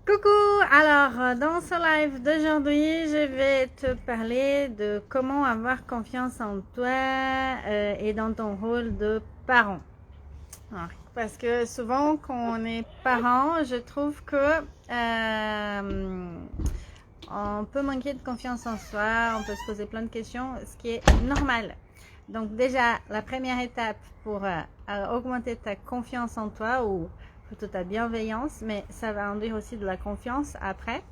Coucou, alors dans ce live d'aujourd'hui, je vais te parler de comment avoir confiance en toi et dans ton rôle de parent. Alors, parce que souvent quand on est parent, je trouve que on peut manquer de confiance en soi, on peut se poser plein de questions, ce qui est normal. Donc déjà, la première étape pour augmenter ta confiance en toi ou plutôt ta bienveillance, mais ça va induire aussi de la confiance après,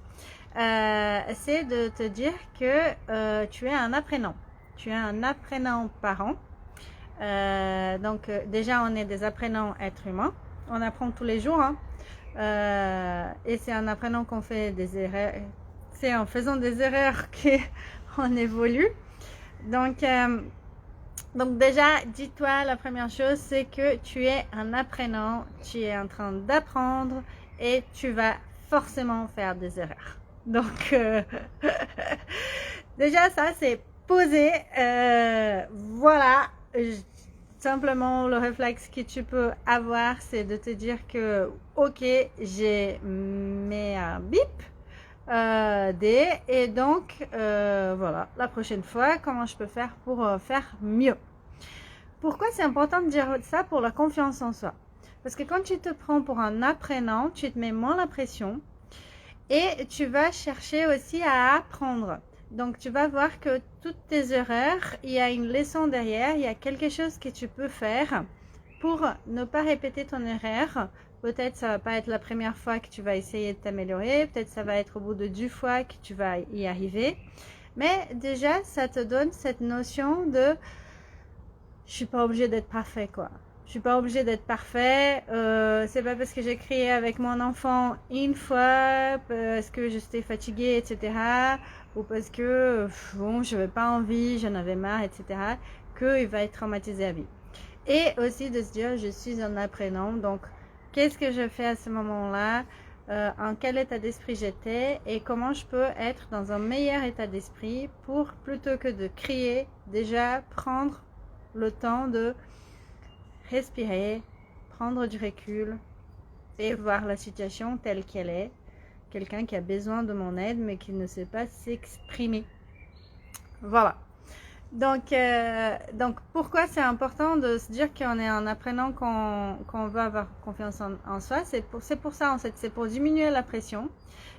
c'est de te dire que tu es un apprenant. Tu es un apprenant parent. Donc déjà, on est des apprenants êtres humains. On apprend tous les jours. Hein. Et c'est en apprenant qu'on fait des erreurs. C'est en faisant des erreurs qu'on évolue. Donc déjà, dis-toi, la première chose, c'est que tu es un apprenant, tu es en train d'apprendre et tu vas forcément faire des erreurs. Donc, déjà, ça, c'est posé. Voilà. Simplement, le réflexe que tu peux avoir, c'est de te dire que, ok, j'ai mes bips. Et donc voilà, la prochaine fois, comment je peux faire pour faire mieux. Pourquoi c'est important de dire ça? Pour la confiance en soi, parce que quand tu te prends pour un apprenant, tu te mets moins la pression et tu vas chercher aussi à apprendre. Donc tu vas voir que toutes tes erreurs, il y a une leçon derrière, il y a quelque chose que tu peux faire pour ne pas répéter ton erreur. Peut-être ça va pas être la première fois que tu vas essayer de t'améliorer, peut-être ça va être au bout de 10 fois que tu vas y arriver. Mais déjà, ça te donne cette notion de je suis pas obligé d'être parfait, quoi. Je suis pas obligé d'être parfait. C'est pas parce que j'ai crié avec mon enfant une fois, parce que j'étais fatiguée, etc. Ou parce que bon, je n'avais pas envie, j'en avais marre, etc. qu'il va être traumatisé à vie. Et aussi de se dire, je suis un apprenant, donc qu'est-ce que je fais à ce moment-là, en quel état d'esprit j'étais et comment je peux être dans un meilleur état d'esprit pour, plutôt que de crier, déjà prendre le temps de respirer, prendre du recul et voir la situation telle qu'elle est. Quelqu'un qui a besoin de mon aide mais qui ne sait pas s'exprimer. Voilà. Donc pourquoi c'est important de se dire qu'on est en apprenant qu'on veut avoir confiance en soi, c'est pour ça en fait, c'est pour diminuer la pression,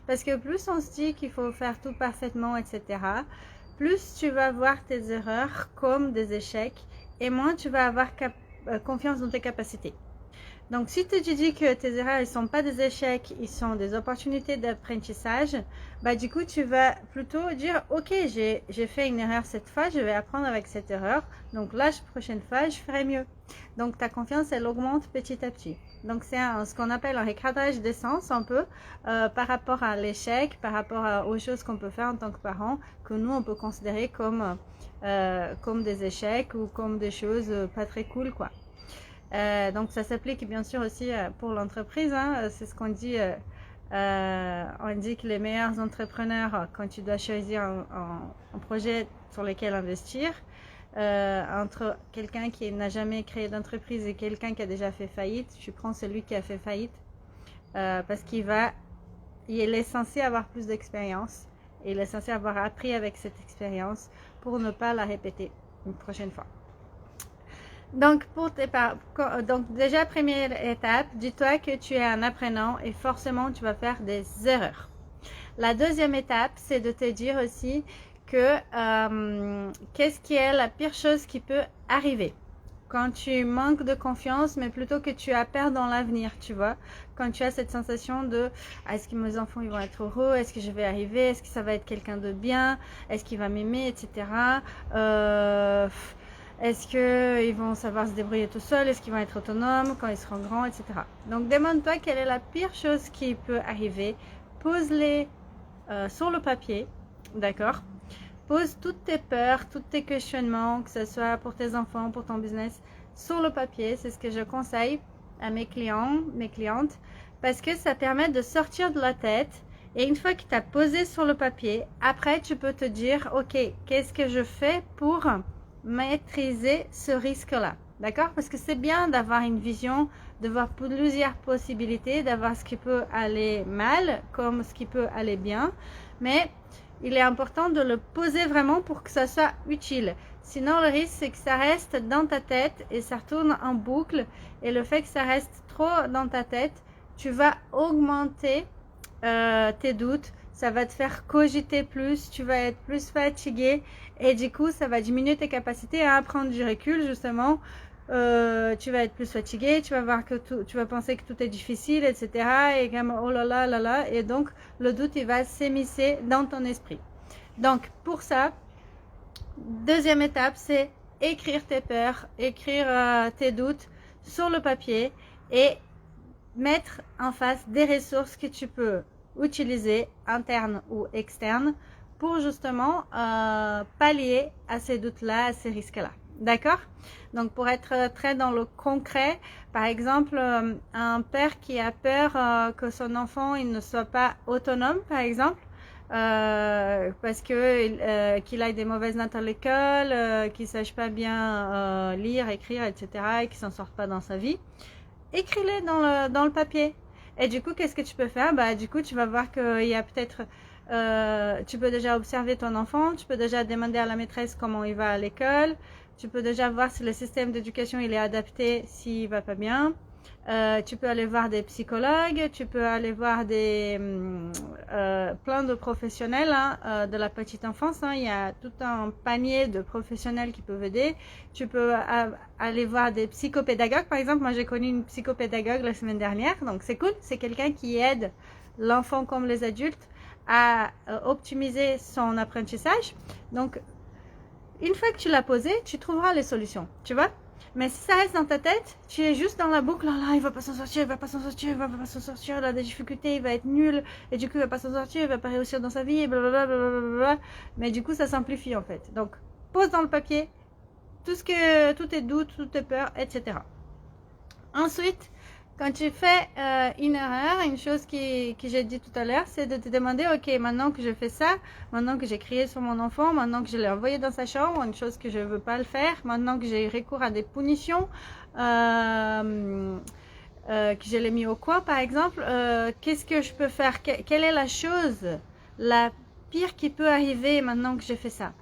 parce que plus on se dit qu'il faut faire tout parfaitement, etc., plus tu vas voir tes erreurs comme des échecs et moins tu vas avoir confiance dans tes capacités. Donc, si tu te dis que tes erreurs ne sont pas des échecs, ils sont des opportunités d'apprentissage, bah, du coup, tu vas plutôt dire, ok, j'ai fait une erreur cette fois, je vais apprendre avec cette erreur. Donc, la prochaine fois, je ferai mieux. Donc, ta confiance, elle augmente petit à petit. Donc, c'est ce qu'on appelle un recadrage d'essence, un peu, par rapport à l'échec, par rapport aux choses qu'on peut faire en tant que parent, que nous, on peut considérer comme des échecs ou comme des choses pas très cool, quoi. Donc ça s'applique bien sûr aussi pour l'entreprise, hein. C'est ce qu'on dit. On dit que les meilleurs entrepreneurs, quand tu dois choisir un projet sur lequel investir, entre quelqu'un qui n'a jamais créé d'entreprise et quelqu'un qui a déjà fait faillite, tu prends celui qui a fait faillite parce il est censé avoir plus d'expérience et il est censé avoir appris avec cette expérience pour ne pas la répéter une prochaine fois. Donc, donc déjà, première étape, dis-toi que tu es un apprenant et forcément, tu vas faire des erreurs. La deuxième étape, c'est de te dire aussi que qu'est-ce qui est la pire chose qui peut arriver quand tu manques de confiance, mais plutôt que tu as peur dans l'avenir, tu vois. Quand tu as cette sensation de est-ce que mes enfants ils vont être heureux, est-ce que je vais arriver, est-ce que ça va être quelqu'un de bien, est-ce qu'il va m'aimer, etc. Est-ce qu'ils vont savoir se débrouiller tout seuls? Est-ce qu'ils vont être autonomes quand ils seront grands, etc. Donc, demande-toi quelle est la pire chose qui peut arriver. Pose-les sur le papier, d'accord? Pose toutes tes peurs, tous tes questionnements, que ce soit pour tes enfants, pour ton business, sur le papier. C'est ce que je conseille à mes clients, mes clientes, parce que ça permet de sortir de la tête. Et une fois que tu as posé sur le papier, après, tu peux te dire, ok, qu'est-ce que je fais pour maîtriser ce risque-là, d'accord? Parce que c'est bien d'avoir une vision de voir plusieurs possibilités, d'avoir ce qui peut aller mal comme ce qui peut aller bien. Mais il est important de le poser vraiment pour que ça soit utile. Sinon, le risque, c'est que ça reste dans ta tête et ça retourne en boucle. Et le fait que ça reste trop dans ta tête, tu vas augmenter tes doutes. Ça va te faire cogiter plus, tu vas être plus fatigué et du coup, ça va diminuer tes capacités à prendre du recul, justement. Tu vas être plus fatigué, tu vas voir que tu vas penser que tout est difficile, etc. Et comme oh là là là là, et donc le doute il va s'émisser dans ton esprit. Donc pour ça, deuxième étape, c'est écrire tes peurs, écrire tes doutes sur le papier et mettre en face des ressources que tu peux utiliser, internes ou externes, pour justement pallier à ces doutes-là, à ces risques-là. D'accord? Donc, pour être très dans le concret, par exemple, un père qui a peur que son enfant il ne soit pas autonome, par exemple, parce que qu'il ait des mauvaises notes à l'école, qu'il sache pas bien lire, écrire, etc., et qu'il s'en sorte pas dans sa vie, écris-les dans le papier. Et du coup, qu'est-ce que tu peux faire? Bah, du coup, tu vas voir qu'il y a peut-être tu peux déjà observer ton enfant, tu peux déjà demander à la maîtresse comment il va à l'école, tu peux déjà voir si le système d'éducation il est adapté, s'il va pas bien. Tu peux aller voir des psychologues, tu peux aller voir plein de professionnels de la petite enfance. Il y a tout un panier de professionnels qui peuvent aider. Tu peux aller voir des psychopédagogues. Par exemple, moi j'ai connu une psychopédagogue la semaine dernière, donc c'est cool. C'est quelqu'un qui aide l'enfant comme les adultes à optimiser son apprentissage. Donc, une fois que tu l'as posé, tu trouveras les solutions, tu vois. Mais si ça reste dans ta tête, tu es juste dans la boucle, là, il va pas s'en sortir, il va pas s'en sortir, il va pas s'en sortir, il a des difficultés, il va être nul, et du coup, il va pas s'en sortir, il va pas réussir dans sa vie, et blablabla, blablabla. Mais du coup, ça s'amplifie, en fait. Donc, pose dans le papier tous tes doutes, toutes tes peurs, etc. Ensuite, quand tu fais une erreur, une chose que j'ai dit tout à l'heure, c'est de te demander, ok, maintenant que je fais ça, maintenant que j'ai crié sur mon enfant, maintenant que je l'ai envoyé dans sa chambre, une chose que je ne veux pas le faire, maintenant que j'ai recours à des punitions, que je l'ai mis au coin par exemple, qu'est-ce que je peux faire? Quelle est la chose la pire qui peut arriver maintenant que j'ai fait ça?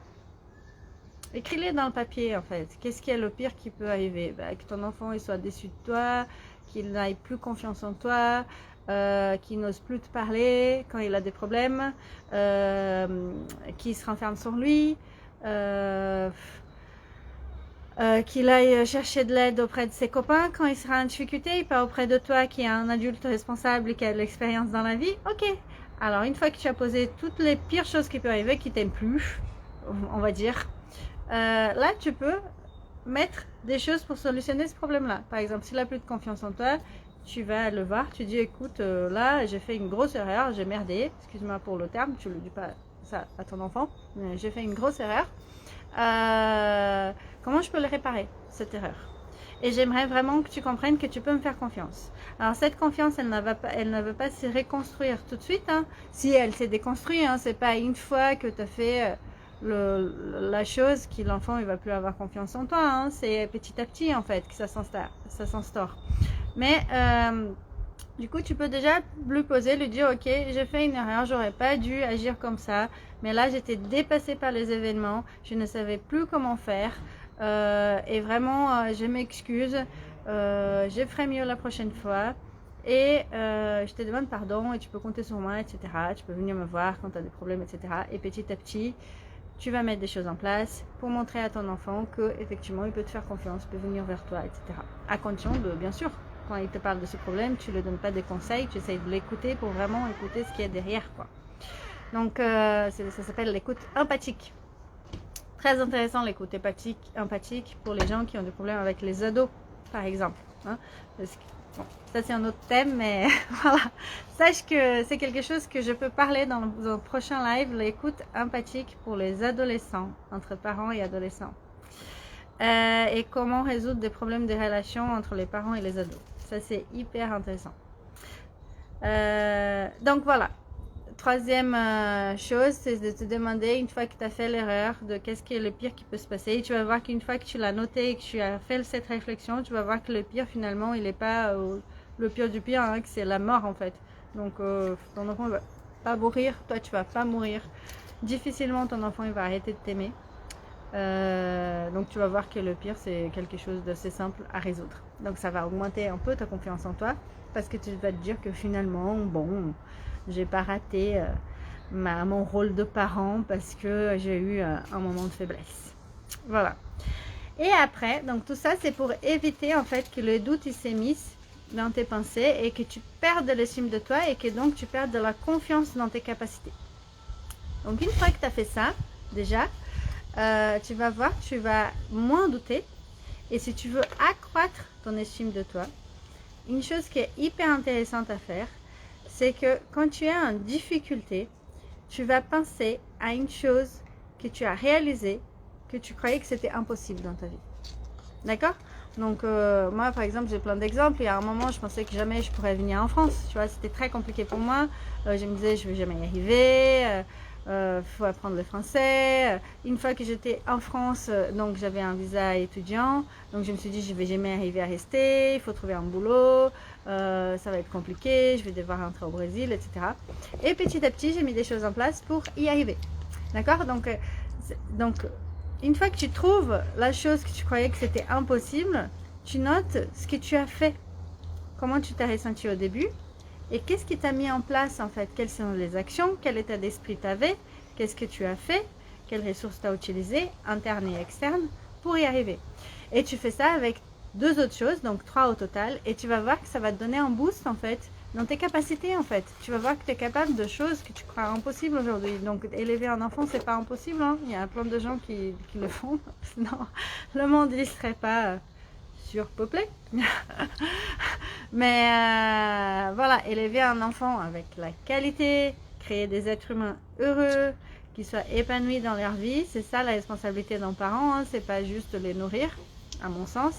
Écris-les dans le papier en fait. Qu'est-ce qui est le pire qui peut arriver? Que ton enfant il soit déçu de toi, qu'il n'aille plus confiance en toi, qu'il n'ose plus te parler quand il a des problèmes, qu'il se renferme sur lui, qu'il aille chercher de l'aide auprès de ses copains quand il sera en difficulté, pas auprès de toi qui est un adulte responsable et qui a de l'expérience dans la vie. Ok. Alors une fois que tu as posé toutes les pires choses qui peuvent arriver, qui t'aiment plus, on va dire, là tu peux mettre des choses pour solutionner ce problème-là. Par exemple, s'il n'a plus de confiance en toi, tu vas le voir, tu dis écoute, là j'ai fait une grosse erreur, j'ai merdé, excuse-moi pour le terme, tu ne le dis pas ça à ton enfant, mais j'ai fait une grosse erreur. Comment je peux le réparer, cette erreur? Et j'aimerais vraiment que tu comprennes que tu peux me faire confiance. Alors cette confiance, elle ne va pas se reconstruire tout de suite. Si elle s'est déconstruite, c'est pas une fois que tu as fait la chose que l'enfant il va plus avoir confiance en toi. C'est petit à petit en fait que ça s'instaure. Mais du coup, tu peux déjà lui poser, lui dire ok, j'ai fait une erreur, j'aurais pas dû agir comme ça, mais là j'étais dépassée par les événements, je ne savais plus comment faire, et vraiment je m'excuse, je ferai mieux la prochaine fois, et je te demande pardon, et tu peux compter sur moi, etc. Tu peux venir me voir quand tu as des problèmes, etc. Et petit à petit, tu vas mettre des choses en place pour montrer à ton enfant que effectivement il peut te faire confiance, peut venir vers toi, etc. À condition de, bien sûr, quand il te parle de ce problème, tu ne lui donnes pas des conseils, tu essayes de l'écouter pour vraiment écouter ce qu'il y a derrière, quoi. Donc, ça s'appelle l'écoute empathique. Très intéressant l'écoute empathique pour les gens qui ont des problèmes avec les ados, par exemple. Parce que, bon, ça c'est un autre thème, mais voilà. Sache que c'est quelque chose que je peux parler dans le prochain live, l'écoute empathique pour les adolescents, entre parents et adolescents. Et comment résoudre des problèmes de relations entre les parents et les ados. Ça, c'est hyper intéressant. Donc, voilà. troisième chose, c'est de te demander, une fois que tu as fait l'erreur, de qu'est-ce qui est le pire qui peut se passer. Et tu vas voir qu'une fois que tu l'as noté et que tu as fait cette réflexion, tu vas voir que le pire, finalement, il n'est pas le pire du pire, hein, que c'est la mort, en fait. Donc, ton enfant ne va pas mourir, toi, tu vas pas mourir. Difficilement, ton enfant, il va arrêter de t'aimer. Donc, tu vas voir que le pire, c'est quelque chose d'assez simple à résoudre. Donc, ça va augmenter un peu ta confiance en toi, parce que tu vas te dire que finalement, bon, j'ai pas raté mon rôle de parent parce que j'ai eu un moment de faiblesse. Voilà. Et après, donc tout ça, c'est pour éviter en fait que le doute il s'émisse dans tes pensées et que tu perdes l'estime de toi et que donc tu perdes de la confiance dans tes capacités. Donc une fois que tu as fait ça, déjà, tu vas voir, tu vas moins douter. Et si tu veux accroître ton estime de toi, une chose qui est hyper intéressante à faire, c'est que quand tu es en difficulté, tu vas penser à une chose que tu as réalisée, que tu croyais que c'était impossible dans ta vie. D'accord? Donc, moi, par exemple, j'ai plein d'exemples. Il y a un moment, je pensais que jamais je pourrais venir en France. Tu vois, c'était très compliqué pour moi. Je me disais, je ne vais jamais y arriver. Faut apprendre le français. Une fois que j'étais en France, donc j'avais un visa étudiant. Donc, je me suis dit, je ne vais jamais arriver à rester. Il faut trouver un boulot. Ça va être compliqué. Je vais devoir rentrer au Brésil, etc. Et petit à petit, j'ai mis des choses en place pour y arriver. D'accord? Donc, une fois que tu trouves la chose que tu croyais que c'était impossible, tu notes ce que tu as fait. Comment tu t'es ressenti au début et qu'est-ce qui t'a mis en place en fait. Quelles sont les actions, quel état d'esprit tu avais, qu'est-ce que tu as fait, quelles ressources tu as utilisées, internes et externes, pour y arriver. Et tu fais ça avec 2 autres choses, donc 3 au total, et tu vas voir que ça va te donner un boost en fait dans tes capacités en fait. Tu vas voir que tu es capable de choses que tu crois impossibles aujourd'hui. Donc élever un enfant, c'est pas impossible, hein. Il y a plein de gens qui le font, sinon le monde ne serait pas surpeuplé. Mais voilà, élever un enfant avec la qualité, créer des êtres humains heureux, qui soient épanouis dans leur vie, c'est ça la responsabilité d'un parent, hein. C'est pas juste les nourrir, à mon sens.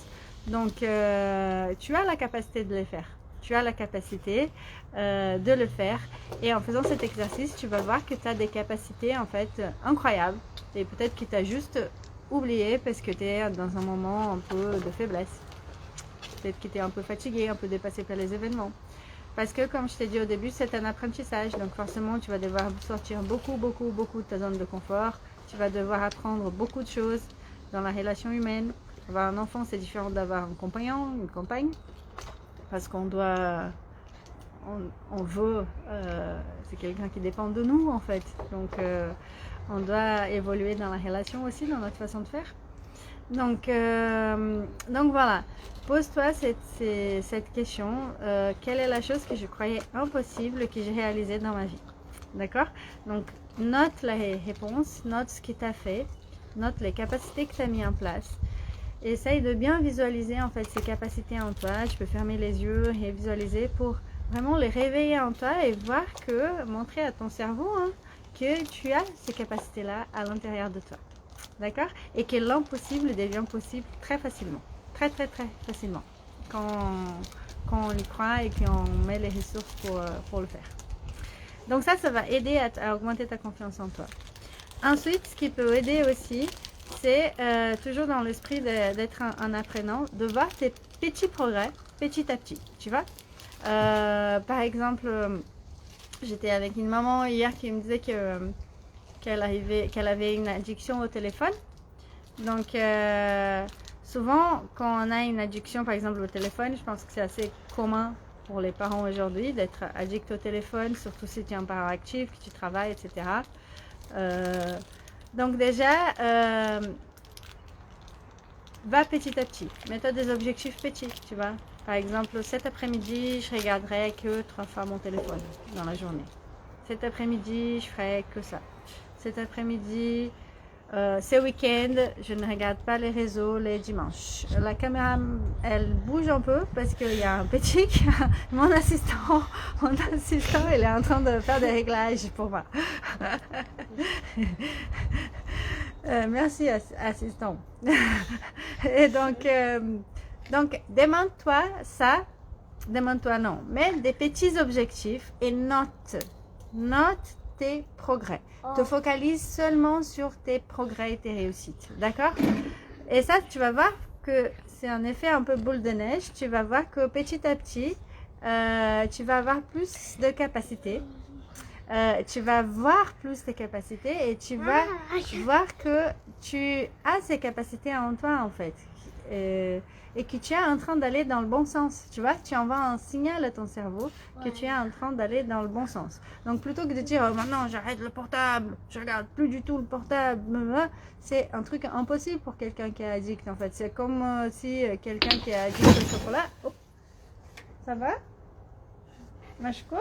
Donc tu as la capacité de les faire. Tu as la capacité de le faire. Et en faisant cet exercice, tu vas voir que tu as des capacités en fait incroyables. Et peut-être que tu as juste oublié parce que tu es dans un moment un peu de faiblesse. Peut-être que tu es un peu fatigué, un peu dépassé par les événements. Parce que comme je t'ai dit au début, c'est un apprentissage. Donc forcément, tu vas devoir sortir beaucoup de ta zone de confort. Tu vas devoir apprendre beaucoup de choses dans la relation humaine. Avoir un enfant, c'est différent d'avoir un compagnon, une compagne. Parce qu'on doit, on veut, c'est quelqu'un qui dépend de nous en fait. Donc on doit évoluer dans la relation aussi, dans notre façon de faire. Donc voilà, pose-toi cette question, quelle est la chose que je croyais impossible que j'ai réalisée dans ma vie? D'accord? Donc note les réponses, note ce que tu as fait, note les capacités que tu as mis en place. Essaye de bien visualiser en fait ces capacités en toi. Tu peux fermer les yeux et visualiser pour vraiment les réveiller en toi et voir que, montrer à ton cerveau hein, que tu as ces capacités-là à l'intérieur de toi. D'accord? Et que l'impossible devient possible très facilement. Très facilement. Quand on y croit et qu'on met les ressources pour le faire. Donc ça va aider à augmenter ta confiance en toi. Ensuite, ce qui peut aider aussi, c'est toujours dans l'esprit d'être un apprenant, de voir tes petits progrès petit à petit, tu vois. Par exemple, j'étais avec une maman hier qui me disait qu'elle avait une addiction au téléphone. Donc, souvent, quand on a une addiction, par exemple au téléphone, je pense que c'est assez commun pour les parents aujourd'hui d'être addict au téléphone, surtout si tu es un parent actif, que tu travailles, etc. Donc déjà, va petit à petit. Mets-toi des objectifs petits, tu vois. Par exemple, cet après-midi, je regarderai que 3 fois mon téléphone dans la journée. Cet après-midi, je ferai que ça. Cet après-midi, ce week-end, je ne regarde pas les réseaux les dimanches. La caméra, elle bouge un peu parce qu'il y a un petit, mon assistant, il est en train de faire des réglages pour moi. Merci assistant. Et donc demande-toi ça, demande-toi non, mets des petits objectifs et note Note tes progrès. Te focalise seulement sur tes progrès et tes réussites. D'accord? Et ça, tu vas voir que c'est un effet un peu boule de neige. Tu vas voir que petit à petit, tu vas avoir plus de capacités. Tu vas voir plus tes capacités et tu vas voir que tu as ces capacités en toi en fait. Et que tu es en train d'aller dans le bon sens. Tu vois, tu envoies un signal à ton cerveau que tu es en train d'aller dans le bon sens. Donc plutôt que de dire oh, maintenant j'arrête le portable, je regarde plus du tout le portable, c'est un truc impossible pour quelqu'un qui est addict en fait. C'est comme si quelqu'un qui est addict au chocolat. Oh, ça va, Machko?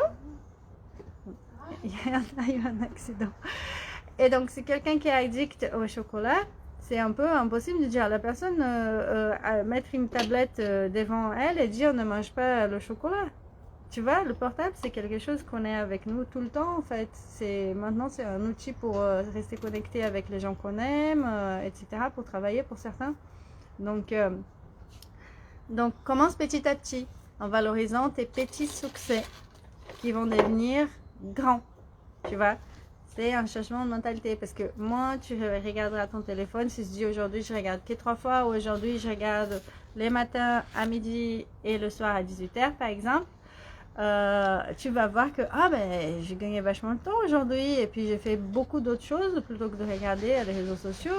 Il y a eu un accident. Et donc, c'est quelqu'un qui est addict au chocolat. C'est un peu impossible de dire à la personne mettre une tablette devant elle et dire ne mange pas le chocolat. Tu vois, le portable, c'est quelque chose qu'on est avec nous tout le temps en fait. Maintenant, c'est un outil pour rester connecté avec les gens qu'on aime, etc., pour travailler pour certains. Donc, commence petit à petit en valorisant tes petits succès qui vont devenir grands. Tu vois, c'est un changement de mentalité parce que moi, tu regarderas ton téléphone. Si tu dis aujourd'hui, je regarde que 3 fois ou aujourd'hui, je regarde les matins à midi et le soir à 18h, par exemple, tu vas voir que j'ai gagné vachement de temps aujourd'hui et puis j'ai fait beaucoup d'autres choses plutôt que de regarder les réseaux sociaux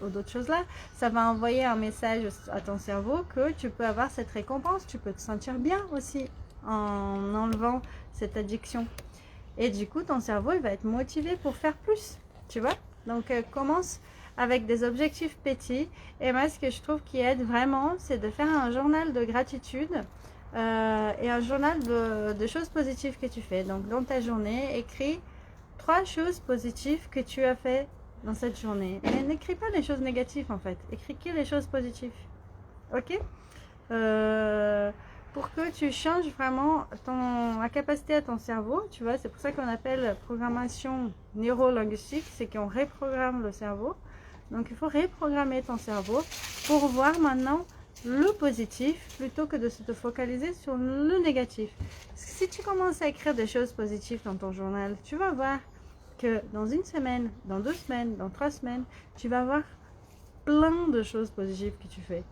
ou d'autres choses là. Ça va envoyer un message à ton cerveau que tu peux avoir cette récompense. Tu peux te sentir bien aussi en enlevant cette addiction. Et du coup, ton cerveau, il va être motivé pour faire plus, tu vois. Donc, commence avec des objectifs petits. Et moi, ce que je trouve qui aide vraiment, c'est de faire un journal de gratitude et un journal de choses positives que tu fais. Donc, dans ta journée, écris 3 choses positives que tu as fait dans cette journée. Mais n'écris pas les choses négatives, en fait. Écris que les choses positives. Ok? Pour que tu changes vraiment la capacité à ton cerveau, tu vois, c'est pour ça qu'on appelle programmation neurolinguistique, c'est qu'on reprogramme le cerveau. Donc il faut reprogrammer ton cerveau pour voir maintenant le positif plutôt que de se focaliser sur le négatif. Parce que si tu commences à écrire des choses positives dans ton journal, tu vas voir que dans 1 semaine, dans 2 semaines, dans 3 semaines, tu vas voir plein de choses positives que tu fais.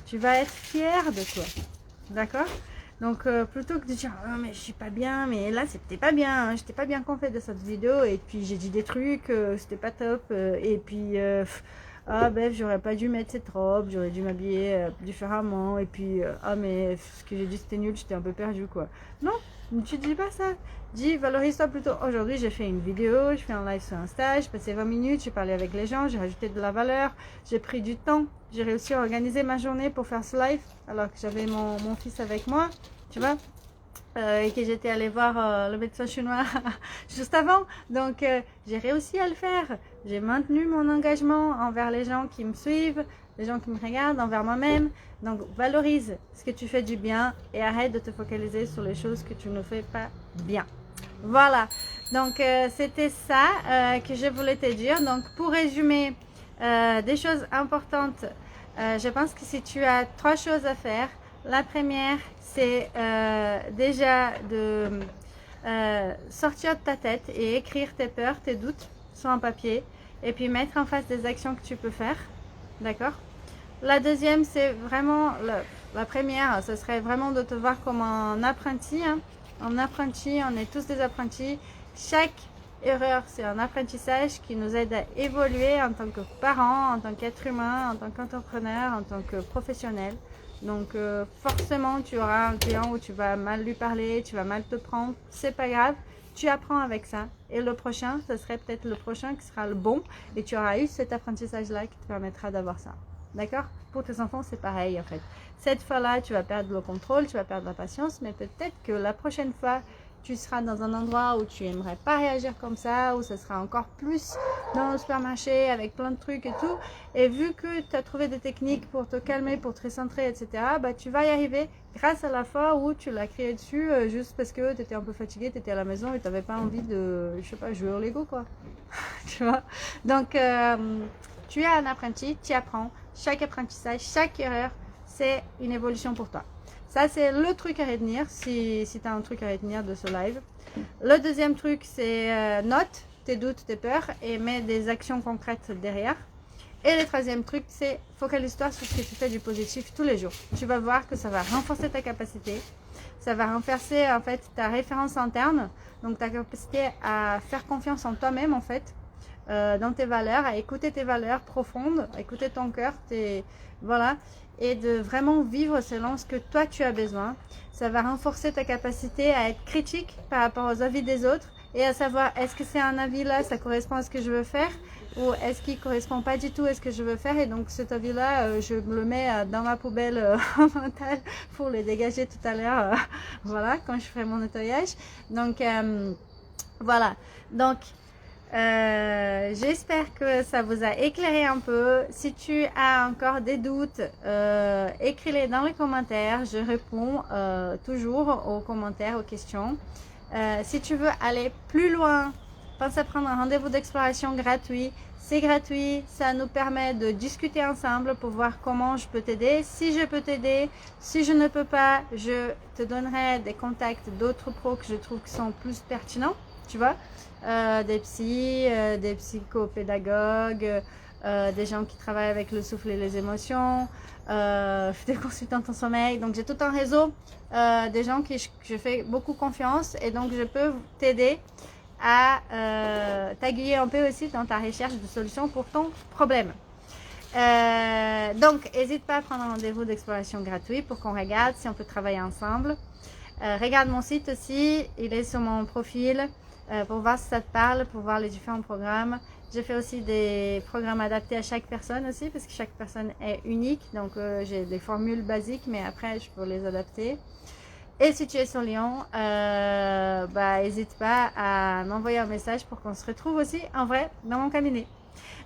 Tu vas être fier de toi. D'accord? Donc, plutôt que de dire oh, mais je suis pas bien, mais là c'était pas bien, hein, j'étais pas bien compris de cette vidéo, et puis j'ai dit des trucs, c'était pas top, et puis j'aurais pas dû mettre cette robe, j'aurais dû m'habiller différemment, et puis mais ce que j'ai dit c'était nul, j'étais un peu perdue quoi. Non, tu dis pas ça. Dis, valorise-toi plutôt. Aujourd'hui, j'ai fait une vidéo, je fais un live sur Insta, j'ai passé 20 minutes, j'ai parlé avec les gens, j'ai rajouté de la valeur, j'ai pris du temps, j'ai réussi à organiser ma journée pour faire ce live, alors que j'avais mon fils avec moi, tu vois, et que j'étais allée voir le médecin chinois juste avant. Donc, j'ai réussi à le faire. J'ai maintenu mon engagement envers les gens qui me suivent, les gens qui me regardent, envers moi-même. Donc, valorise ce que tu fais du bien et arrête de te focaliser sur les choses que tu ne fais pas bien. Voilà, donc c'était ça que je voulais te dire. Donc pour résumer, des choses importantes, je pense que si tu as 3 choses à faire, la première c'est déjà de sortir de ta tête et écrire tes peurs, tes doutes sur un papier et puis mettre en face des actions que tu peux faire, d'accord? La deuxième c'est vraiment, la première, ce serait vraiment de te voir comme un apprenti, hein. Un apprenti, on est tous des apprentis. Chaque erreur, c'est un apprentissage qui nous aide à évoluer en tant que parent, en tant qu'être humain, en tant qu'entrepreneur, en tant que professionnel. Donc forcément, tu auras un client où tu vas mal lui parler, tu vas mal te prendre. C'est pas grave, tu apprends avec ça. Et le prochain, ce serait peut-être le prochain qui sera le bon. Et tu auras eu cet apprentissage-là qui te permettra d'avoir ça. D'accord? Pour tes enfants, c'est pareil en fait. Cette fois-là, tu vas perdre le contrôle, tu vas perdre la patience, mais peut-être que la prochaine fois, tu seras dans un endroit où tu aimerais pas réagir comme ça, où ce sera encore plus dans le supermarché avec plein de trucs et tout. Et vu que tu as trouvé des techniques pour te calmer, pour te recentrer, etc., bah, tu vas y arriver grâce à la fois où tu l'as crié dessus juste parce que tu étais un peu fatigué, tu étais à la maison et tu n'avais pas envie de, je sais pas, jouer au Lego quoi. Tu vois? Donc, tu es un apprenti, tu apprends. Chaque apprentissage, chaque erreur, c'est une évolution pour toi. Ça, c'est le truc à retenir si tu as un truc à retenir de ce live. Le deuxième truc, c'est note tes doutes, tes peurs et mets des actions concrètes derrière. Et le troisième truc, c'est focalise-toi sur ce que tu fais du positif tous les jours. Tu vas voir que ça va renforcer ta capacité. Ça va renforcer en fait ta référence interne. Donc ta capacité à faire confiance en toi-même en fait. Dans tes valeurs, à écouter tes valeurs profondes, à écouter ton cœur, voilà, et de vraiment vivre selon ce que toi tu as besoin. Ça va renforcer ta capacité à être critique par rapport aux avis des autres et à savoir est-ce que c'est un avis là, ça correspond à ce que je veux faire ou est-ce qu'il ne correspond pas du tout à ce que je veux faire et donc cet avis là, je me le mets dans ma poubelle mentale pour le dégager tout à l'heure, voilà, quand je ferai mon nettoyage. Donc voilà, donc j'espère que ça vous a éclairé un peu. Si tu as encore des doutes, écris-les dans les commentaires. Je réponds toujours aux commentaires, aux questions. Si tu veux aller plus loin, pense à prendre un rendez-vous d'exploration gratuit. C'est gratuit, ça nous permet de discuter ensemble pour voir comment je peux t'aider. Si je peux t'aider, si je ne peux pas, je te donnerai des contacts d'autres pros que je trouve qui sont plus pertinents, tu vois. Des psys, des psychopédagogues, des gens qui travaillent avec le souffle et les émotions, des consultants en sommeil. Donc j'ai tout un réseau des gens qui je fais beaucoup confiance et donc je peux t'aider à t'aiguiller un peu aussi dans ta recherche de solutions pour ton problème. Donc n'hésite pas à prendre un rendez-vous d'exploration gratuit pour qu'on regarde si on peut travailler ensemble. Regarde mon site aussi, il est sur mon profil. Pour voir si ça te parle, pour voir les différents programmes. J'ai fait aussi des programmes adaptés à chaque personne aussi, parce que chaque personne est unique. Donc, j'ai des formules basiques, mais après, je peux les adapter. Et si tu es sur Lyon, n'hésite pas à m'envoyer un message pour qu'on se retrouve aussi en vrai dans mon cabinet.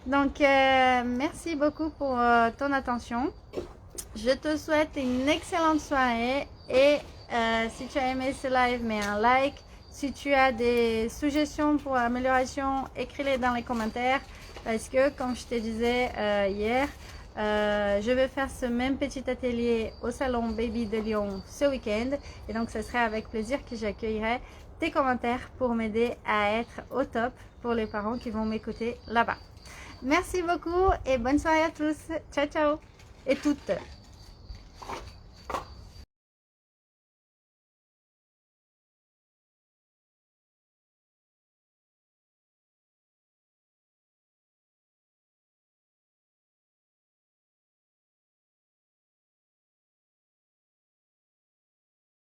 Donc, merci beaucoup pour ton attention. Je te souhaite une excellente soirée et si tu as aimé ce live, mets un like. Si tu as des suggestions pour amélioration, écris-les dans les commentaires parce que, comme je te disais hier, je vais faire ce même petit atelier au salon Baby de Lyon ce week-end. Et donc, ce serait avec plaisir que j'accueillerai tes commentaires pour m'aider à être au top pour les parents qui vont m'écouter là-bas. Merci beaucoup et bonne soirée à tous. Ciao, ciao et toutes.